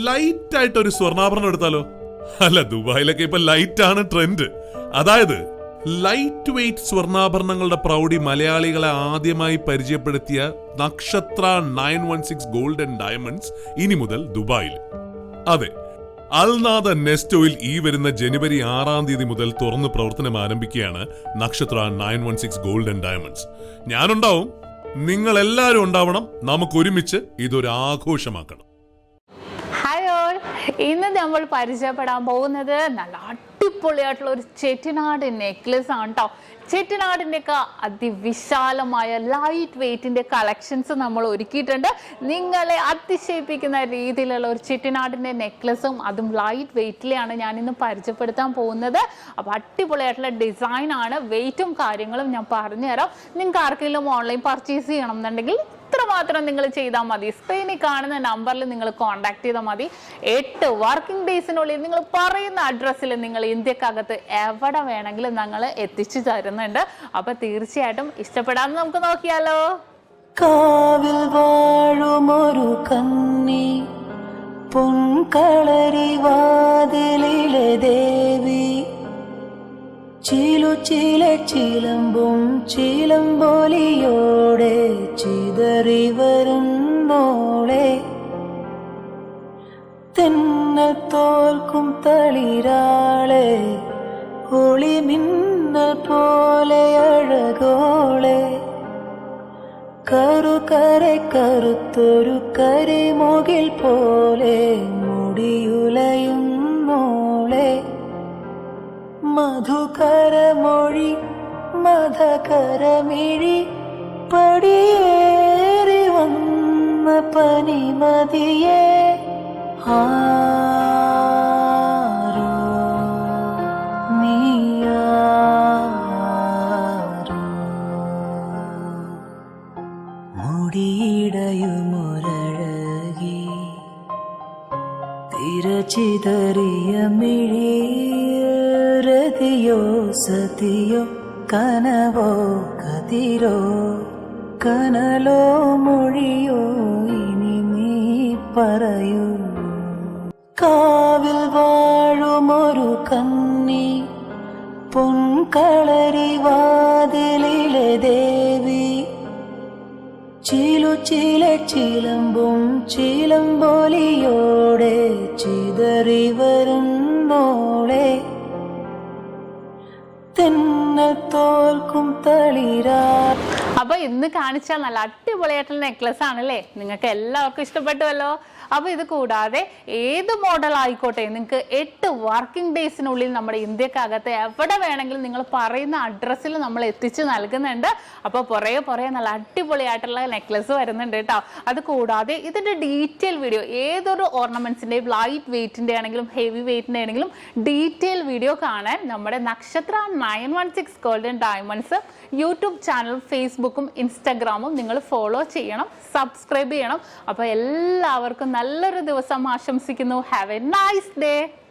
Light ആയിട്ട് ഒരു സ്വർണ്ണാഭരണം എടുത്താലോ? അല്ല, ദുബായിലൊക്കെ ഇപ്പൊ ലൈറ്റ് ആണ് ട്രെൻഡ്. അതായത് ലൈറ്റ് വെയ്റ്റ് സ്വർണ്ണാഭരണങ്ങളുടെ പ്രൗഢി മലയാളികളെ ആദ്യമായി പരിചയപ്പെടുത്തിയ നക്ഷത്ര 916 ഗോൾഡ് ആൻഡ് ഡയമണ്ട്സ് ഇനി മുതൽ ദുബായിൽ. അതെ, അൽനാദ നെസ്റ്റോയിൽ ഈ വരുന്ന ജനുവരി 6 മുതൽ തുറന്ന് പ്രവർത്തനം ആരംഭിക്കുകയാണ് നക്ഷത്ര 916 ഗോൾഡ് ആൻഡ് ഡയമണ്ട്സ്. ഞാനുണ്ടാവും, നിങ്ങൾ എല്ലാവരും ഉണ്ടാവണം. നമുക്ക് ഒരുമിച്ച് ഇതൊരു ആഘോഷമാക്കണം. ഇന്ന് നമ്മൾ പരിചയപ്പെടാൻ പോകുന്നത് നല്ല അടിപൊളിയായിട്ടുള്ള ഒരു ചെട്ടിനാട് നെക്ലസ് ആണ് കേട്ടോ. ചെട്ടിനാടിൻ്റെയൊക്കെ അതിവിശാലമായ ലൈറ്റ് വെയ്റ്റിൻ്റെ കളക്ഷൻസ് നമ്മൾ ഒരുക്കിയിട്ടുണ്ട്. നിങ്ങളെ അതിശയിപ്പിക്കുന്ന രീതിയിലുള്ള ഒരു ചെട്ടിനാടിൻ്റെ നെക്ലസും അതും ലൈറ്റ് വെയ്റ്റിലെയാണ് ഞാനിന്ന് പരിചയപ്പെടുത്താൻ പോകുന്നത്. അപ്പോൾ അടിപൊളിയായിട്ടുള്ള ഡിസൈനാണ്, വെയ്റ്റും കാര്യങ്ങളും ഞാൻ പറഞ്ഞുതരാം. നിങ്ങൾക്ക് ആർക്കെങ്കിലും ഓൺലൈൻ പർച്ചേസ് ചെയ്യണം എന്നുണ്ടെങ്കിൽ ഇത്ര മാത്രം നിങ്ങൾ ചെയ്താൽ മതി. സ്ക്രീനിൽ കാണുന്ന നമ്പറിൽ നിങ്ങൾ കോൺടാക്ട് ചെയ്താൽ മതി. 8 വർക്കിംഗ് ഡേയ്സിനുള്ളിൽ നിങ്ങൾ പറയുന്ന അഡ്രസ്സിൽ നിങ്ങൾ ഇന്ത്യക്കകത്ത് എവിടെ വേണമെങ്കിലും ഞങ്ങൾ എത്തിച്ചു തരുന്നുണ്ട്. അപ്പൊ തീർച്ചയായിട്ടും ഇഷ്ടപ്പെടാന്ന് നമുക്ക് നോക്കിയാലോ. കാവിൽ വാഴുമൊരു കന്നി പൊൻകളരി വാതിലിലെ ദേവി ചിലമ്പും ചിലമ്പൊലിയോടെ ചിതറി വരുന്നോളെ തെന്നൽ തോൽക്കും തളിരാളെ ഒളിമിന്നൽ പോലെ അഴകോളെ കറുത്തൊരു കരിമുകിൽ പോലെ മുടിയുലയുന്നോളെ മധുകരമൊഴി മധകരമിഴി പടിയേറി വന്ന പനിമതിയെ ആരോ നീയാരോ മുടിയിടയുമൊരഴകി തിരച്ചിതറിയ മിഴിയോ സതിയോ കനവോ കതിരോ കനലോ മൊഴിയോ ഇനി നീ പറയൂ. കാവിൽ വാഴുമൊരു കന്നി പൊൻകളരി വാതിലിലെ ദേവി ചിലമ്പും ചിലമ്പൊലിയോടെ ചിതറി വരുന്നോളെ തോൽക്കും തളിരാ. അപ്പൊ ഇന്ന് കാണിച്ച നല്ല അടിപൊളിയായിട്ടുള്ള നെക്ലസ് ആണല്ലേ, നിങ്ങൾക്ക് എല്ലാവർക്കും ഇഷ്ടപ്പെട്ടുവല്ലോ. അപ്പൊ ഇത് കൂടാതെ ഏത് മോഡൽ ആയിക്കോട്ടെ നിങ്ങൾക്ക് 8 വർക്കിംഗ് ഡേയ്സിനുള്ളിൽ നമ്മുടെ ഇന്ത്യക്കകത്ത് എവിടെ വേണമെങ്കിലും നിങ്ങൾ പറയുന്ന അഡ്രസ്സിൽ നമ്മൾ എത്തിച്ച് നൽകുന്നുണ്ട്. അപ്പോൾ പുറകെ നല്ല അടിപൊളിയായിട്ടുള്ള നെക്ലസ് വരുന്നുണ്ട് കേട്ടോ. അത് കൂടാതെ ഇതിന്റെ ഡീറ്റെയിൽ വീഡിയോ, ഏതൊരു ഓർണമെന്റ്സിന്റെയും ലൈറ്റ് വെയ്റ്റിന്റെ ആണെങ്കിലും ഹെവി വെയ്റ്റിന്റെ ആണെങ്കിലും ഡീറ്റെയിൽ വീഡിയോ കാണാൻ നമ്മുടെ നക്ഷത്ര 916 ഗോൾഡൻ ഡയമണ്ട്സ് യൂട്യൂബ് ചാനൽ, ഫേസ്ബുക്കും ഇൻസ്റ്റാഗ്രാമും നിങ്ങൾ ഫോളോ ചെയ്യണം, സബ്സ്ക്രൈബ് ചെയ്യണം. അപ്പോൾ എല്ലാവർക്കും നല്ലൊരു ദിവസം ആശംസിക്കുന്നു. Have A nice day.